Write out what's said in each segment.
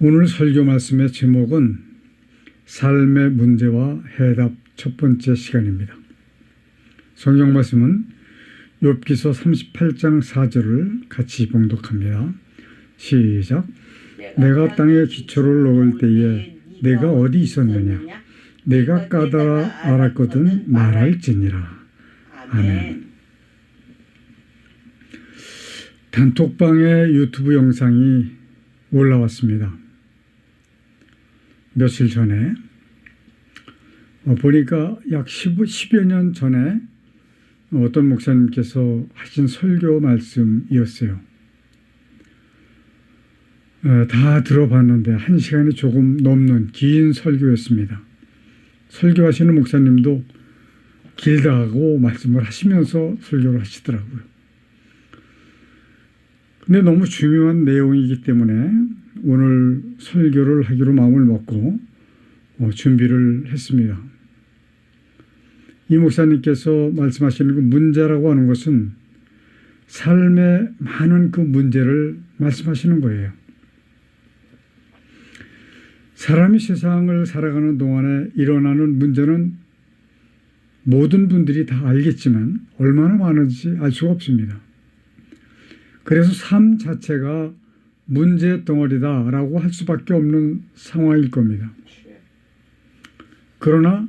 오늘 설교 말씀의 제목은 삶의 문제와 해답 첫 번째 시간입니다. 성경 말씀은 욥기서 38장 4절을 같이 봉독합니다. 시작. 내가 땅에 기초를 놓을 때에 내가 어디 있었느냐? 내가 까다라 알았거든 말할지니라. 아멘. 단톡방에 유튜브 영상이 올라왔습니다. 며칠 전에 보니까 약 10여 년 전에 어떤 목사님께서 하신 설교 말씀이었어요. 다 들어봤는데 1시간이 조금 넘는 긴 설교였습니다. 설교하시는 목사님도 길다고 말씀을 하시면서 설교를 하시더라고요. 근데 너무 중요한 내용이기 때문에 오늘 설교를 하기로 마음을 먹고 준비를 했습니다. 이 목사님께서 말씀하시는 그 문제라고 하는 것은 삶의 많은 그 문제를 말씀하시는 거예요. 사람이 세상을 살아가는 동안에 일어나는 문제는 모든 분들이 다 알겠지만 얼마나 많은지 알 수가 없습니다. 그래서 삶 자체가 문제 덩어리다라고 할 수밖에 없는 상황일 겁니다. 그러나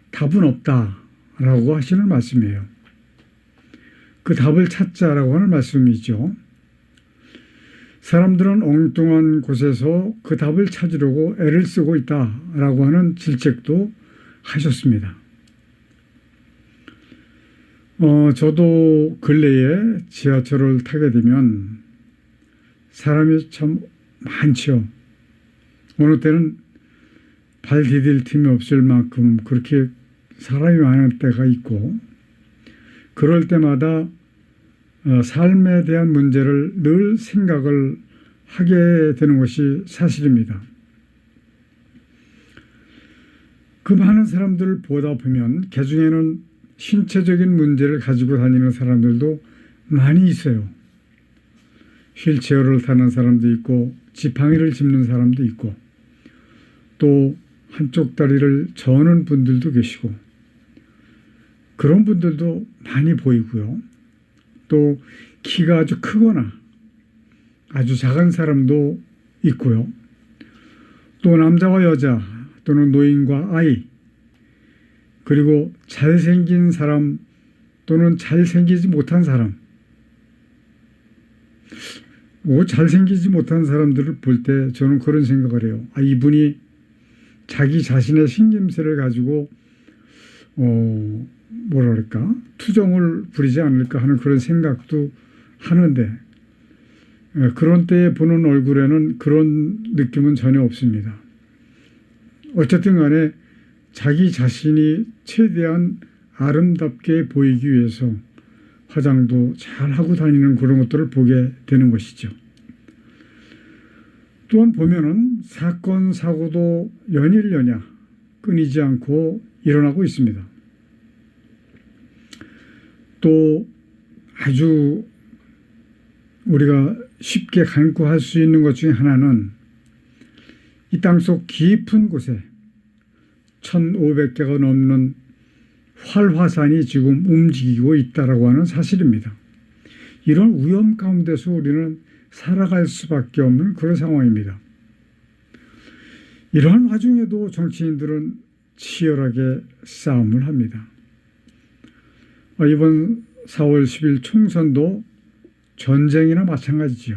답은 없다라고 하시는 말씀이에요. 그 답을 찾자라고 하는 말씀이죠. 사람들은 엉뚱한 곳에서 그 답을 찾으려고 애를 쓰고 있다라고 하는 질책도 하셨습니다. 저도 근래에 지하철을 타게 되면 사람이 참 많죠. 어느 때는 발 디딜 틈이 없을 만큼 그렇게 사람이 많은 때가 있고, 그럴 때마다 삶에 대한 문제를 늘 생각을 하게 되는 것이 사실입니다. 그 많은 사람들을 보다 보면 그중에는 신체적인 문제를 가지고 다니는 사람들도 많이 있어요. 휠체어를 타는 사람도 있고 지팡이를 짚는 사람도 있고 또 한쪽 다리를 저는 분들도 계시고 그런 분들도 많이 보이고요. 또 키가 아주 크거나 아주 작은 사람도 있고요. 또 남자와 여자 또는 노인과 아이, 그리고 잘생긴 사람 또는 잘생기지 못한 사람, 잘생기지 못한 사람들을 볼 때 저는 그런 생각을 해요. 이분이 자기 자신의 신김새를 가지고 투정을 부리지 않을까 하는 그런 생각도 하는데, 그런 때에 보는 얼굴에는 그런 느낌은 전혀 없습니다. 어쨌든 간에 자기 자신이 최대한 아름답게 보이기 위해서 화장도 잘 하고 다니는 그런 것들을 보게 되는 것이죠. 또한 보면은 사건, 사고도 연일연야 끊이지 않고 일어나고 있습니다. 또 아주 우리가 쉽게 간구할 수 있는 것 중에 하나는 이 땅속 깊은 곳에 1,500개가 넘는 활화산이 지금 움직이고 있다라고 하는 사실입니다. 이런 위험 가운데서 우리는 살아갈 수밖에 없는 그런 상황입니다. 이러한 와중에도 정치인들은 치열하게 싸움을 합니다. 이번 4월 10일 총선도 전쟁이나 마찬가지죠.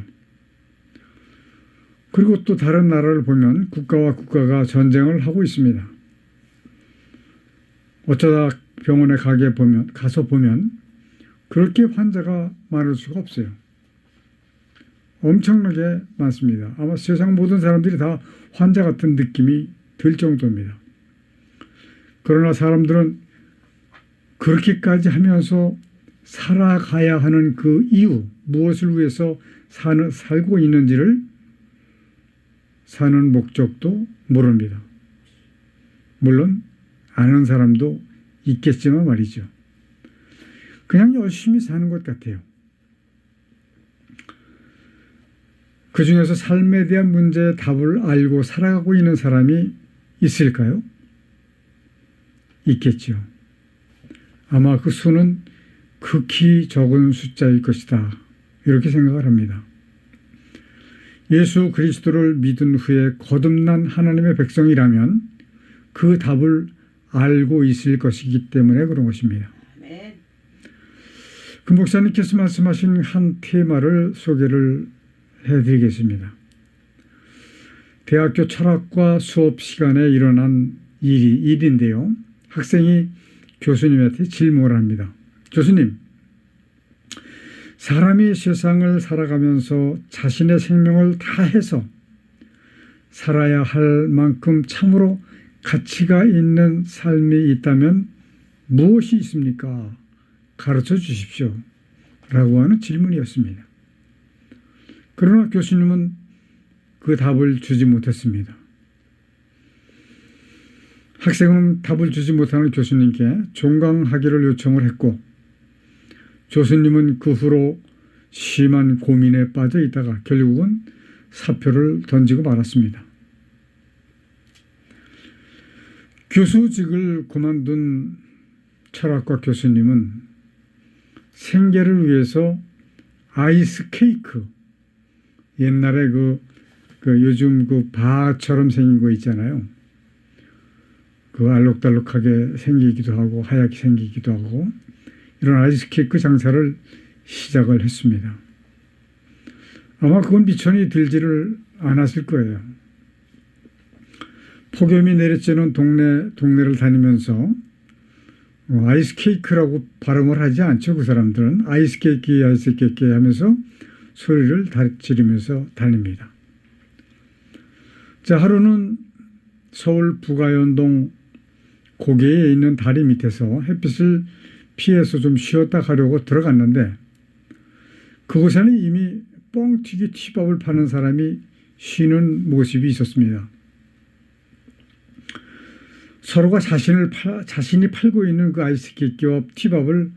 그리고 또 다른 나라를 보면 국가와 국가가 전쟁을 하고 있습니다. 어쩌다 병원에 가서 보면 그렇게 환자가 많을 수가 없어요. 엄청나게 많습니다. 아마 세상 모든 사람들이 다 환자 같은 느낌이 들 정도입니다. 그러나 사람들은 그렇게까지 하면서 살아가야 하는 그 이유, 무엇을 위해서 살고 있는지를 사는 목적도 모릅니다. 물론 아는 사람도 있겠지만 말이죠. 그냥 열심히 사는 것 같아요. 그 중에서 삶에 대한 문제의 답을 알고 살아가고 있는 사람이 있을까요? 있겠죠. 아마 그 수는 극히 적은 숫자일 것이다. 이렇게 생각을 합니다. 예수 그리스도를 믿은 후에 거듭난 하나님의 백성이라면 그 답을 알고 있을 것이기 때문에 그런 것입니다. 그 목사님께서 말씀하신 한 테마를 소개를 해드리겠습니다. 대학교 철학과 수업 시간에 일어난 일인데요. 학생이 교수님한테 질문을 합니다. 교수님, 사람이 세상을 살아가면서 자신의 생명을 다해서 살아야 할 만큼 참으로 가치가 있는 삶이 있다면 무엇이 있습니까? 가르쳐 주십시오. 라고 하는 질문이었습니다. 그러나 교수님은 그 답을 주지 못했습니다. 학생은 답을 주지 못하는 교수님께 종강하기를 요청을 했고 교수님은 그 후로 심한 고민에 빠져 있다가 결국은 사표를 던지고 말았습니다. 교수직을 그만둔 철학과 교수님은 생계를 위해서 아이스 케이크, 옛날에 요즘 그 바처럼 생긴 거 있잖아요. 그 알록달록하게 생기기도 하고 하얗게 생기기도 하고 이런 아이스 케이크 장사를 시작을 했습니다. 아마 그건 미천이 들지를 않았을 거예요. 폭염이 내리쬐는 동네를 다니면서 아이스 케이크라고 발음을 하지 않죠. 그 사람들은 아이스 케이크 하면서 소리를 지르면서 다닙니다. 자, 하루는 서울 부가연동 고개에 있는 다리 밑에서 햇빛을 피해서 좀 쉬었다 가려고 들어갔는데 그곳에는 이미 뻥튀기 튀밥을 파는 사람이 쉬는 모습이 있었습니다. 서로가 자신이 팔고 있는 그 아이스케이크와 튀밥을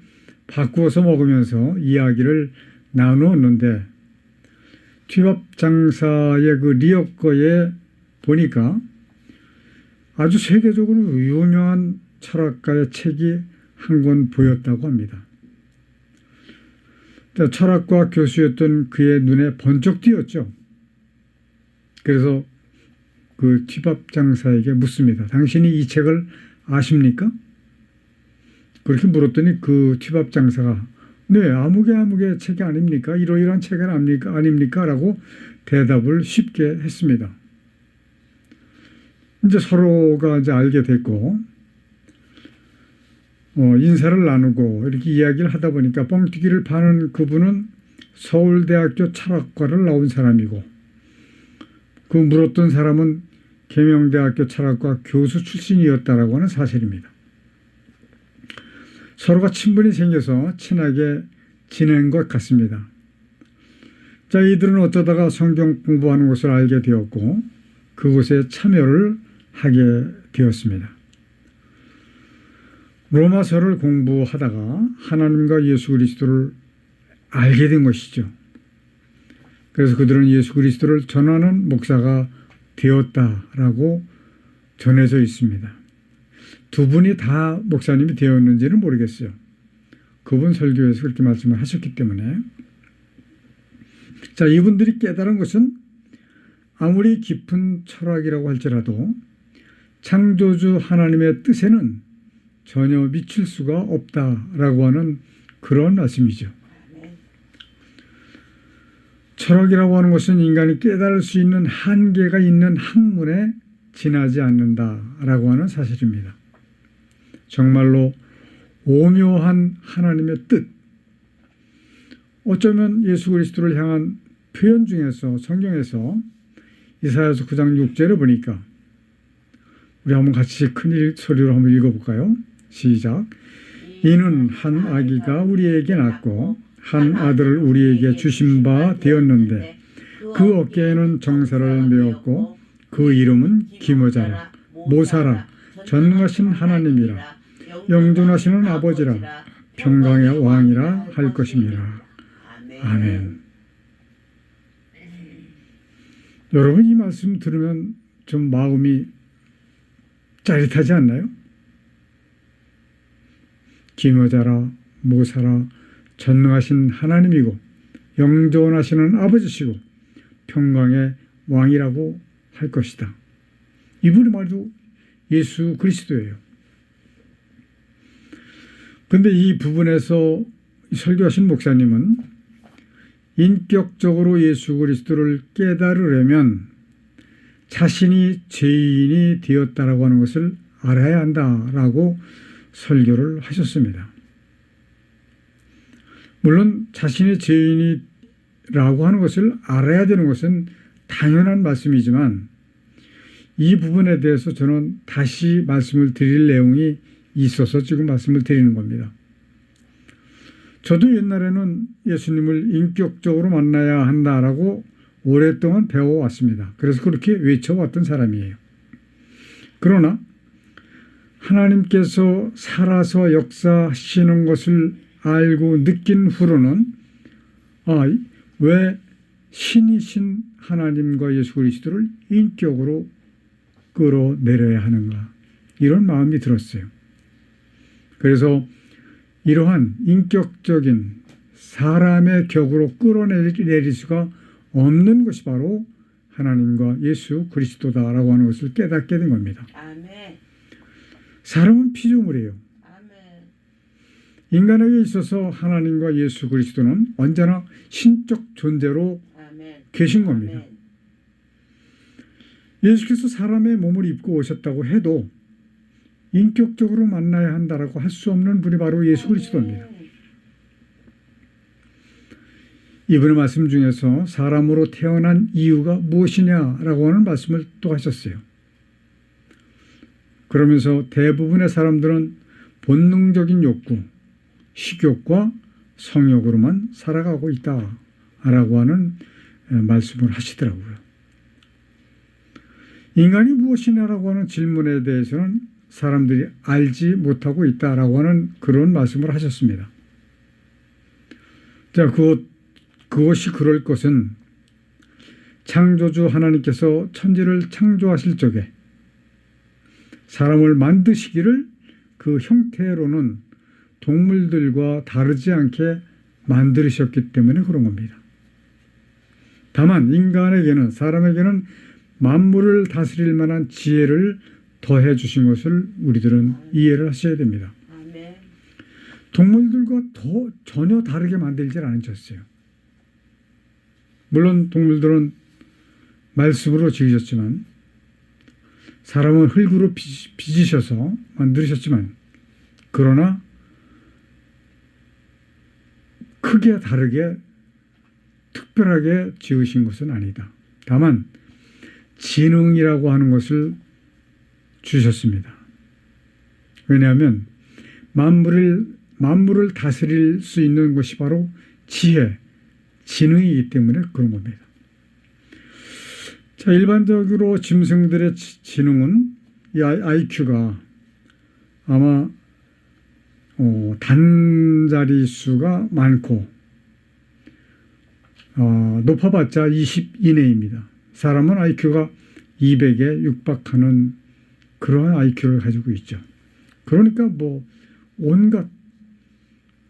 바꾸어서 먹으면서 이야기를 나누었는데 튀밥 장사의 그 리어커에 보니까 아주 세계적으로 유명한 철학가의 책이 한 권 보였다고 합니다. 철학과 교수였던 그의 눈에 번쩍 띄었죠. 그래서 그 튀밥 장사에게 묻습니다. 당신이 이 책을 아십니까? 그렇게 물었더니 그 튀밥 장사가 네, 아무개 책이 아닙니까? 이러이러한 책은 아닙니까? 라고 대답을 쉽게 했습니다. 이제 서로가 이제 알게 됐고 인사를 나누고 이렇게 이야기를 하다 보니까 뻥튀기를 파는 그분은 서울대학교 철학과를 나온 사람이고 그 물었던 사람은 계명대학교 철학과 교수 출신이었다라고 하는 사실입니다. 서로가 친분이 생겨서 친하게 지낸 것 같습니다. 자, 이들은 어쩌다가 성경 공부하는 것을 알게 되었고 그곳에 참여를 하게 되었습니다. 로마서를 공부하다가 하나님과 예수 그리스도를 알게 된 것이죠. 그래서 그들은 예수 그리스도를 전하는 목사가 되었다라고 전해져 있습니다. 두 분이 다 목사님이 되었는지는 모르겠어요. 그분 설교에서 그렇게 말씀을 하셨기 때문에. 자, 이분들이 깨달은 것은 아무리 깊은 철학이라고 할지라도 창조주 하나님의 뜻에는 전혀 미칠 수가 없다라고 하는 그런 말씀이죠. 철학이라고 하는 것은 인간이 깨달을 수 있는 한계가 있는 학문에 지나지 않는다라고 하는 사실입니다. 정말로 오묘한 하나님의 뜻, 어쩌면 예수 그리스도를 향한 표현 중에서 성경에서 이사야서 9장 6절을 보니까 우리 한번 같이 큰 소리로 한번 읽어볼까요? 시작. 이는 한 아기가 우리에게 낳고 한 아들을 우리에게 주신 바 되었는데 그 어깨에는 정사를 메었고 그 이름은 기모자라 모사라 전능하신 하나님이라 영존하시는 아버지라 평강의 왕이라 할 것입니다. 아멘. 여러분 이 말씀 들으면 좀 마음이 짜릿하지 않나요? 기묘자라 모사라 전능하신 하나님이고 영존하시는 아버지시고 평강의 왕이라고 할 것이다. 이분의 말도 예수 그리스도예요. 그런데 이 부분에서 설교하신 목사님은 인격적으로 예수 그리스도를 깨달으려면 자신이 죄인이 되었다라고 하는 것을 알아야 한다라고 설교를 하셨습니다. 물론 자신이 죄인이라고 하는 것을 알아야 되는 것은 당연한 말씀이지만 이 부분에 대해서 저는 다시 말씀을 드릴 내용이 있어서 지금 말씀을 드리는 겁니다. 저도 옛날에는 예수님을 인격적으로 만나야 한다라고 오랫동안 배워왔습니다. 그래서 그렇게 외쳐왔던 사람이에요. 그러나 하나님께서 살아서 역사하시는 것을 알고 느낀 후로는 왜 신이신 하나님과 예수 그리스도를 인격으로 끌어내려야 하는가 이런 마음이 들었어요. 그래서 이러한 인격적인 사람의 격으로 끌어내릴 수가 없는 것이 바로 하나님과 예수 그리스도다라고 하는 것을 깨닫게 된 겁니다. 아멘. 사람은 피조물이에요. 아멘. 인간에게 있어서 하나님과 예수 그리스도는 언제나 신적 존재로 아멘. 계신 겁니다. 아멘. 예수께서 사람의 몸을 입고 오셨다고 해도 인격적으로 만나야 한다라고 할 수 없는 분이 바로 예수 그리스도입니다. 이분의 말씀 중에서 사람으로 태어난 이유가 무엇이냐라고 하는 말씀을 또 하셨어요. 그러면서 대부분의 사람들은 본능적인 욕구, 식욕과 성욕으로만 살아가고 있다라고 하는 말씀을 하시더라고요. 인간이 무엇이냐라고 하는 질문에 대해서는 사람들이 알지 못하고 있다라고 하는 그런 말씀을 하셨습니다. 자, 그것이 그럴 것은 창조주 하나님께서 천지를 창조하실 적에 사람을 만드시기를 그 형태로는 동물들과 다르지 않게 만드셨기 때문에 그런 겁니다. 다만 인간에게는 사람에게는 만물을 다스릴 만한 지혜를 더해 주신 것을 우리들은 이해를 하셔야 됩니다. 아멘. 동물들과 전혀 다르게 만들지 않으셨어요. 물론 동물들은 말씀으로 지으셨지만 사람은 흙으로 빚으셔서 만드셨지만 그러나 크게 다르게 특별하게 지으신 것은 아니다. 다만 지능이라고 하는 것을 주셨습니다. 왜냐하면 만물을 다스릴 수 있는 것이 바로 지혜, 지능이기 때문에 그런 겁니다. 자, 일반적으로 짐승들의 지능은 이 IQ가 아마 단자릿수가 많고 높아봤자 20 이내입니다. 사람은 IQ가 200에 육박하는 그러한 IQ를 가지고 있죠. 그러니까 뭐 온갖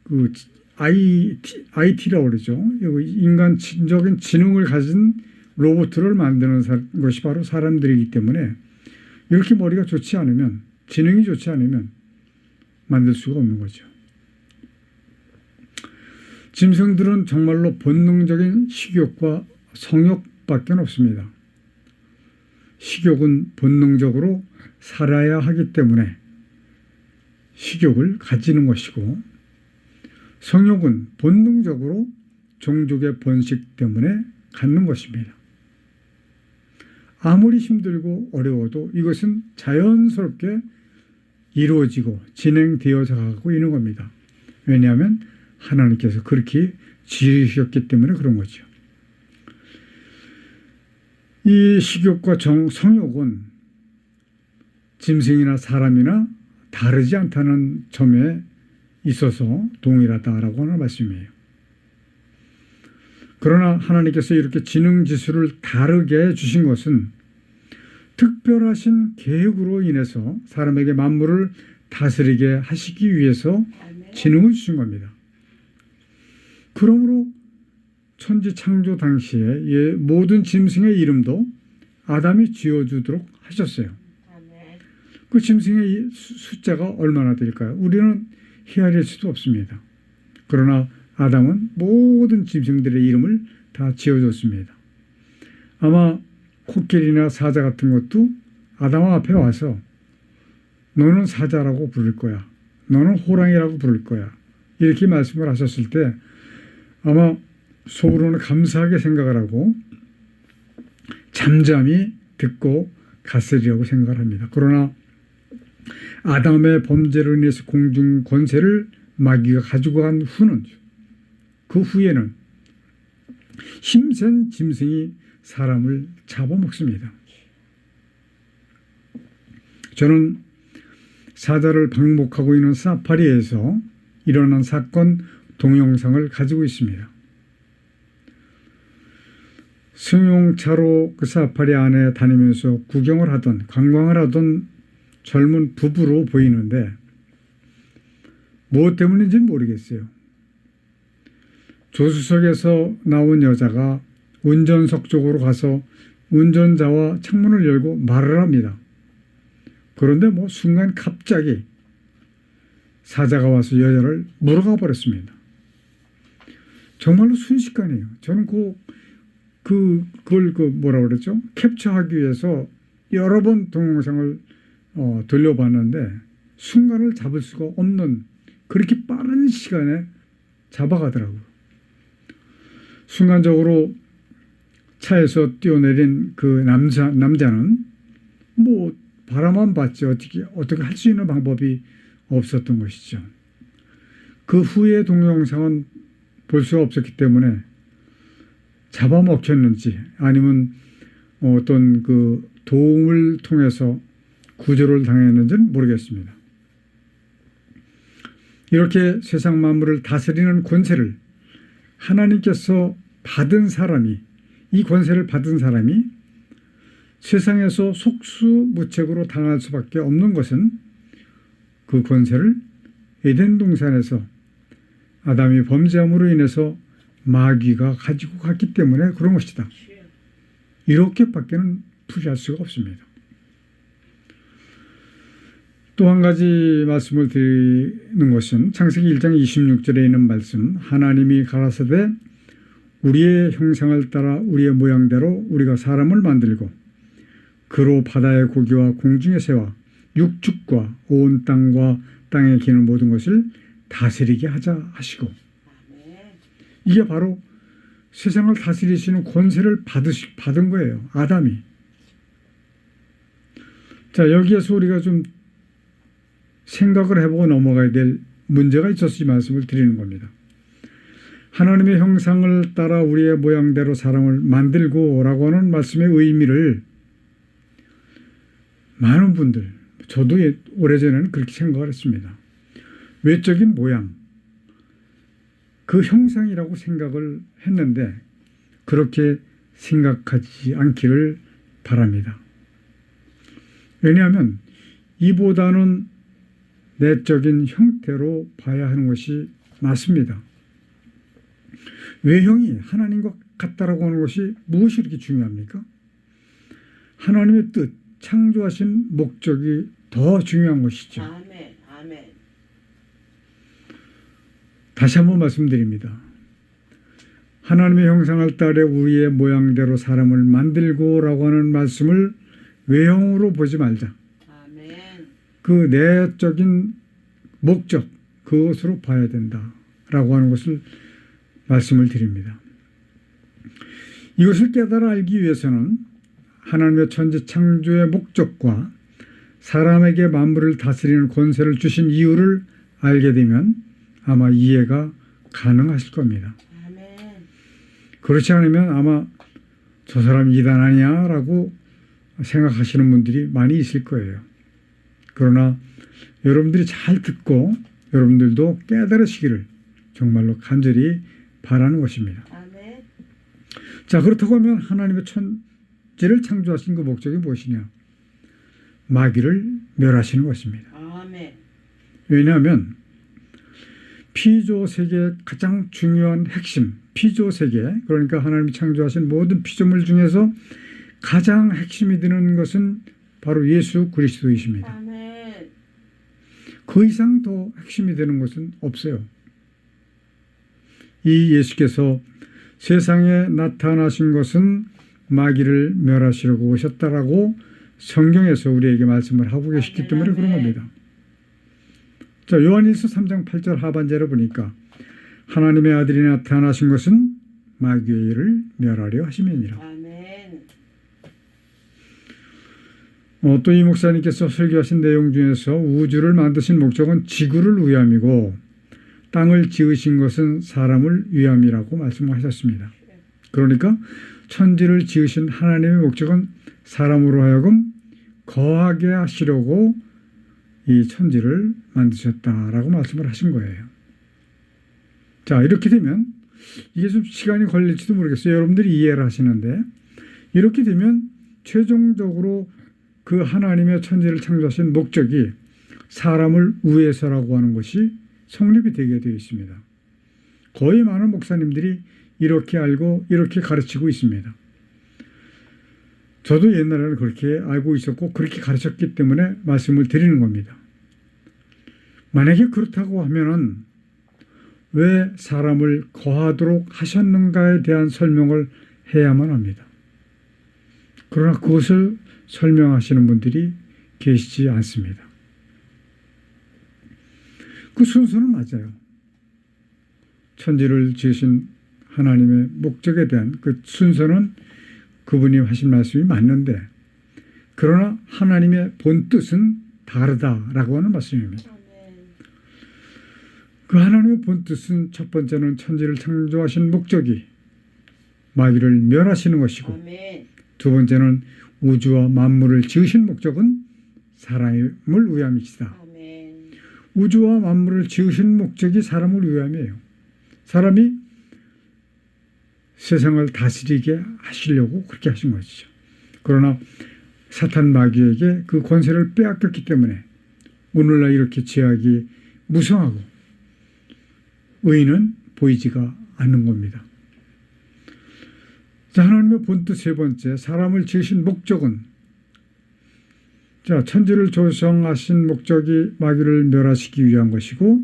그 IT라고 그러죠. 인간적인 지능을 가진 로봇을 만드는 것이 바로 사람들이기 때문에 이렇게 머리가 좋지 않으면, 지능이 좋지 않으면 만들 수가 없는 거죠. 짐승들은 정말로 본능적인 식욕과 성욕밖에 없습니다. 식욕은 본능적으로 살아야 하기 때문에 식욕을 가지는 것이고, 성욕은 본능적으로 종족의 번식 때문에 갖는 것입니다. 아무리 힘들고 어려워도 이것은 자연스럽게 이루어지고 진행되어져 가고 있는 겁니다. 왜냐하면 하나님께서 그렇게 지으셨기 때문에 그런 거죠. 이 식욕과 성욕은 짐승이나 사람이나 다르지 않다는 점에 있어서 동일하다라고 하는 말씀이에요. 그러나 하나님께서 이렇게 지능지수를 다르게 주신 것은 특별하신 계획으로 인해서 사람에게 만물을 다스리게 하시기 위해서 지능을 주신 겁니다. 그러므로 천지 창조 당시에 모든 짐승의 이름도 아담이 지어주도록 하셨어요. 그 짐승의 숫자가 얼마나 될까요? 우리는 헤아릴 수도 없습니다. 그러나 아담은 모든 짐승들의 이름을 다 지어줬습니다. 아마 코끼리나 사자 같은 것도 아담 앞에 와서 너는 사자라고 부를 거야. 너는 호랑이라고 부를 거야. 이렇게 말씀을 하셨을 때 아마 속으로는 감사하게 생각을 하고 잠잠히 듣고 갔으리라고 생각을 합니다. 그러나 아담의 범죄로 인해서 공중 권세를 마귀가 가지고 간 후는 그 후에는 힘센 짐승이 사람을 잡아먹습니다. 저는 사자를 방목하고 있는 사파리에서 일어난 사건 동영상을 가지고 있습니다. 승용차로 그 사파리 안에 다니면서 구경을 하던 관광을 하던 젊은 부부로 보이는데 무엇 때문인지는 모르겠어요. 조수석에서 나온 여자가 운전석 쪽으로 가서 운전자와 창문을 열고 말을 합니다. 그런데 순간 갑자기 사자가 와서 여자를 물어가 버렸습니다. 정말로 순식간이에요. 저는 그걸 뭐라 그랬죠? 캡처하기 위해서 여러 번 동영상을 돌려봤는데 순간을 잡을 수가 없는 그렇게 빠른 시간에 잡아가더라고요. 순간적으로 차에서 뛰어내린 그 남자는 바라만 봤지 어떻게 할 수 있는 방법이 없었던 것이죠. 그 후의 동영상은 볼 수가 없었기 때문에 잡아먹혔는지 아니면 어떤 그 도움을 통해서 구조를 당했는지는 모르겠습니다. 이렇게 세상 만물을 다스리는 권세를 하나님께서 받은 사람이, 이 권세를 받은 사람이 세상에서 속수무책으로 당할 수밖에 없는 것은 그 권세를 에덴 동산에서 아담이 범죄함으로 인해서 마귀가 가지고 갔기 때문에 그런 것이다. 이렇게밖에는 풀이할 수가 없습니다. 또 한 가지 말씀을 드리는 것은 창세기 1장 26절에 있는 말씀, 하나님이 가라사대 우리의 형상을 따라 우리의 모양대로 우리가 사람을 만들고 그로 바다의 고기와 공중의 새와 육축과 온 땅과 땅에 기는 모든 것을 다스리게 하자 하시고, 이게 바로 세상을 다스리시는 권세를 받은 거예요. 아담이. 자, 여기에서 우리가 좀 생각을 해보고 넘어가야 될 문제가 있어서 이 말씀을 드리는 겁니다. 하나님의 형상을 따라 우리의 모양대로 사람을 만들고 라고 하는 말씀의 의미를 많은 분들, 저도 오래전에는 그렇게 생각을 했습니다. 외적인 모양, 그 형상이라고 생각을 했는데 그렇게 생각하지 않기를 바랍니다. 왜냐하면 이보다는 내적인 형태로 봐야 하는 것이 맞습니다. 외형이 하나님과 같다라고 하는 것이 무엇이 이렇게 중요합니까? 하나님의 뜻, 창조하신 목적이 더 중요한 것이죠. 아멘, 아멘. 다시 한번 말씀드립니다. 하나님의 형상을 따라 우리의 모양대로 사람을 만들고라고 하는 말씀을 외형으로 보지 말자. 아멘. 그 내적인 목적, 그것으로 봐야 된다라고 하는 것을 말씀을 드립니다. 이것을 깨달아 알기 위해서는 하나님의 천지 창조의 목적과 사람에게 만물을 다스리는 권세를 주신 이유를 알게 되면 아마 이해가 가능하실 겁니다. 아멘. 그렇지 않으면 아마 저 사람 이단 아니야? 라고 생각하시는 분들이 많이 있을 거예요. 그러나 여러분들이 잘 듣고 여러분들도 깨달으시기를 정말로 간절히 바라는 것입니다. 아멘. 자, 그렇다고 하면 하나님의 천지를 창조하신 그 목적이 무엇이냐? 마귀를 멸하시는 것입니다. 아멘. 왜냐하면 피조세계의 가장 중요한 핵심, 피조세계, 그러니까 하나님이 창조하신 모든 피조물 중에서 가장 핵심이 되는 것은 바로 예수 그리스도이십니다. 아멘. 그 이상 더 핵심이 되는 것은 없어요. 이 예수께서 세상에 나타나신 것은 마귀를 멸하시려고 오셨다라고 성경에서 우리에게 말씀을 하고 계시기 때문에 그런 겁니다. 자, 요한일서 3장 8절 하반절에 보니까 하나님의 아들이 나타나신 것은 마귀의 일을 멸하려 하심이니라. 아멘. 또 이 목사님께서 설교하신 내용 중에서 우주를 만드신 목적은 지구를 위함이고 땅을 지으신 것은 사람을 위함이라고 말씀하셨습니다. 그러니까 천지를 지으신 하나님의 목적은 사람으로 하여금 거하게 하시려고 이 천지를 만드셨다라고 말씀을 하신 거예요. 자, 이렇게 되면 이게 좀 시간이 걸릴지도 모르겠어요. 여러분들이 이해를 하시는데 이렇게 되면 최종적으로 그 하나님의 천지를 창조하신 목적이 사람을 위해서라고 하는 것이 성립이 되게 되어 있습니다. 거의 많은 목사님들이 이렇게 알고 이렇게 가르치고 있습니다. 저도 옛날에는 그렇게 알고 있었고 그렇게 가르쳤기 때문에 말씀을 드리는 겁니다. 만약에 그렇다고 하면은 왜 사람을 거하도록 하셨는가에 대한 설명을 해야만 합니다. 그러나 그것을 설명하시는 분들이 계시지 않습니다. 그 순서는 맞아요. 천지를 지으신 하나님의 목적에 대한 그 순서는 그분이 하신 말씀이 맞는데 그러나 하나님의 본뜻은 다르다라고 하는 말씀입니다. 그 하나님의 본뜻은 첫 번째는 천지를 창조하신 목적이 마귀를 멸하시는 것이고 아멘. 두 번째는 우주와 만물을 지으신 목적은 사람을 위함이시다. 아멘. 우주와 만물을 지으신 목적이 사람을 위함이에요. 사람이 세상을 다스리게 하시려고 그렇게 하신 것이죠. 그러나 사탄 마귀에게 그 권세를 빼앗겼기 때문에 오늘날 이렇게 죄악이 무성하고 의인은 보이지가 않는 겁니다. 자, 하나님의 본뜻 세 번째, 사람을 지으신 목적은 자, 천지를 조성하신 목적이 마귀를 멸하시기 위한 것이고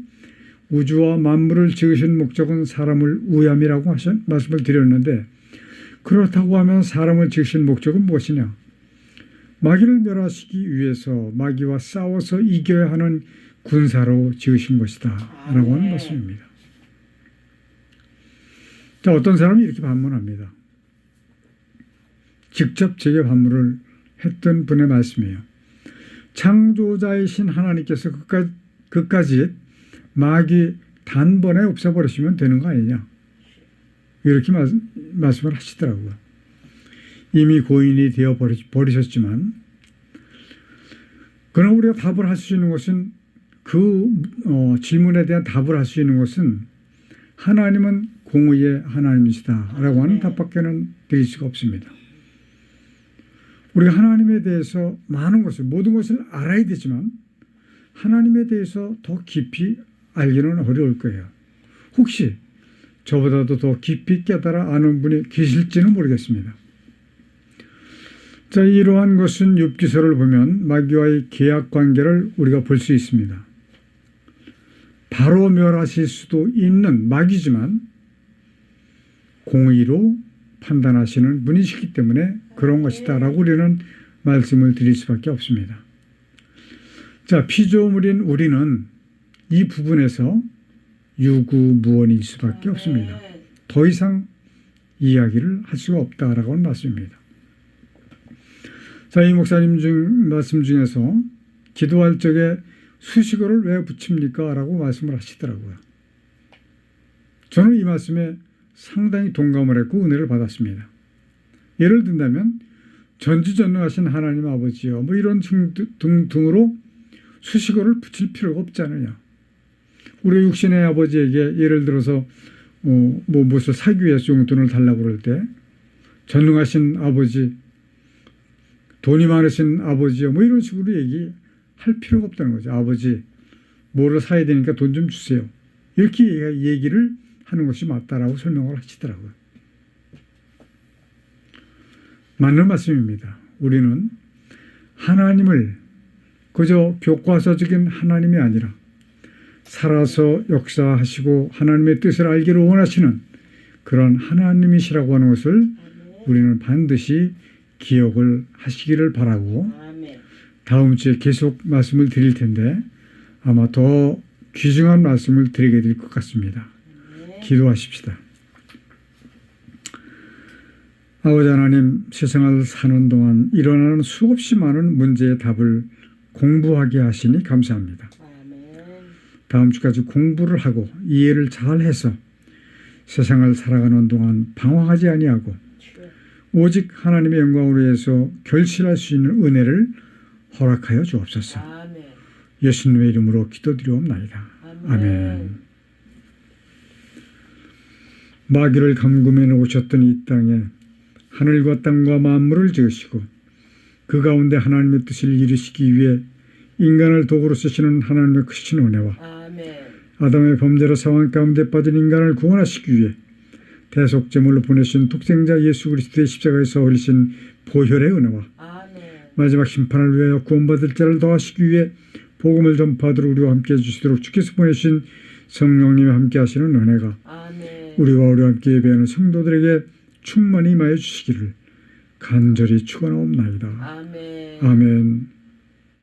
우주와 만물을 지으신 목적은 사람을 위함이라고 말씀을 드렸는데 그렇다고 하면 사람을 지으신 목적은 무엇이냐? 마귀를 멸하시기 위해서 마귀와 싸워서 이겨야 하는 군사로 지으신 것이다 라고 하는 말씀입니다. 자, 어떤 사람이 이렇게 반문합니다. 직접 제게 반문을 했던 분의 말씀이에요. 창조자이신 하나님께서 그까지 마귀 단번에 없애버리시면 되는 거 아니냐. 이렇게 말씀을 하시더라고요. 이미 고인이 되어 버리셨지만 그러나 우리가 답을 할 수 있는 것은 그 질문에 대한 답을 할 수 있는 것은 하나님은 공의의 하나님이시다라고 하는 답밖에는 드릴 수가 없습니다. 우리가 하나님에 대해서 많은 것을 모든 것을 알아야 되지만 하나님에 대해서 더 깊이 알기는 어려울 거예요. 혹시 저보다도 더 깊이 깨달아 아는 분이 계실지는 모르겠습니다. 자, 이러한 것은 욥기서를 보면 마귀와의 계약 관계를 우리가 볼 수 있습니다. 바로 멸하실 수도 있는 마귀지만 공의로 판단하시는 분이시기 때문에 그런 것이다 라고 우리는 말씀을 드릴 수밖에 없습니다. 자, 피조물인 우리는 이 부분에서 유구무원일 수밖에 없습니다. 더 이상 이야기를 할 수가 없다라고 하는 말씀입니다. 자, 이 목사님 말씀 중에서 기도할 적에 수식어를 왜 붙입니까? 라고 말씀을 하시더라고요. 저는 이 말씀에 상당히 동감을 했고 은혜를 받았습니다. 예를 든다면 전지전능하신 하나님 아버지요 뭐 이런 등으로 수식어를 붙일 필요가 없지 않느냐. 우리 육신의 아버지에게 예를 들어서 무엇을 사기 위해서 용돈을 달라고 그럴 때 전능하신 아버지, 돈이 많으신 아버지요, 뭐 이런 식으로 얘기할 필요가 없다는 거죠. 아버지, 뭐를 사야 되니까 돈 좀 주세요. 이렇게 얘기를 하는 것이 맞다라고 설명을 하시더라고요. 맞는 말씀입니다. 우리는 하나님을 그저 교과서적인 하나님이 아니라 살아서 역사하시고 하나님의 뜻을 알기를 원하시는 그런 하나님이시라고 하는 것을 우리는 반드시 기억을 하시기를 바라고, 다음 주에 계속 말씀을 드릴 텐데 아마 더 귀중한 말씀을 드리게 될 것 같습니다. 기도하십시다. 아버지 하나님, 세상을 사는 동안 일어나는 수없이 많은 문제의 답을 공부하게 하시니 감사합니다. 다음 주까지 공부를 하고 이해를 잘해서 세상을 살아가는 동안 방황하지 아니하고 오직 하나님의 영광을 위해서 결실할 수 있는 은혜를 허락하여 주옵소서. 예수님의 이름으로 기도드리옵나이다. 아멘. 마귀를 감금해 놓으셨던 이 땅에 하늘과 땅과 만물을 지으시고 그 가운데 하나님의 뜻을 이루시기 위해 인간을 도구로 쓰시는 하나님의 크신 은혜와 아담의 범죄로 상황 가운데 빠진 인간을 구원하시기 위해 대속제물로 보내신 독생자 예수 그리스도의 십자가에서 흘리신 보혈의 은혜와 마지막 심판을 위하여 구원받을 자를 더하시기 위해 복음을 전파하도록 우리와 함께 해주시도록 주께서 보내신 성령님이 함께 하시는 은혜가 우리와 함께 예배하는 성도들에게 충만히 임하여 주시기를 간절히 축원하옵나이다. 아멘.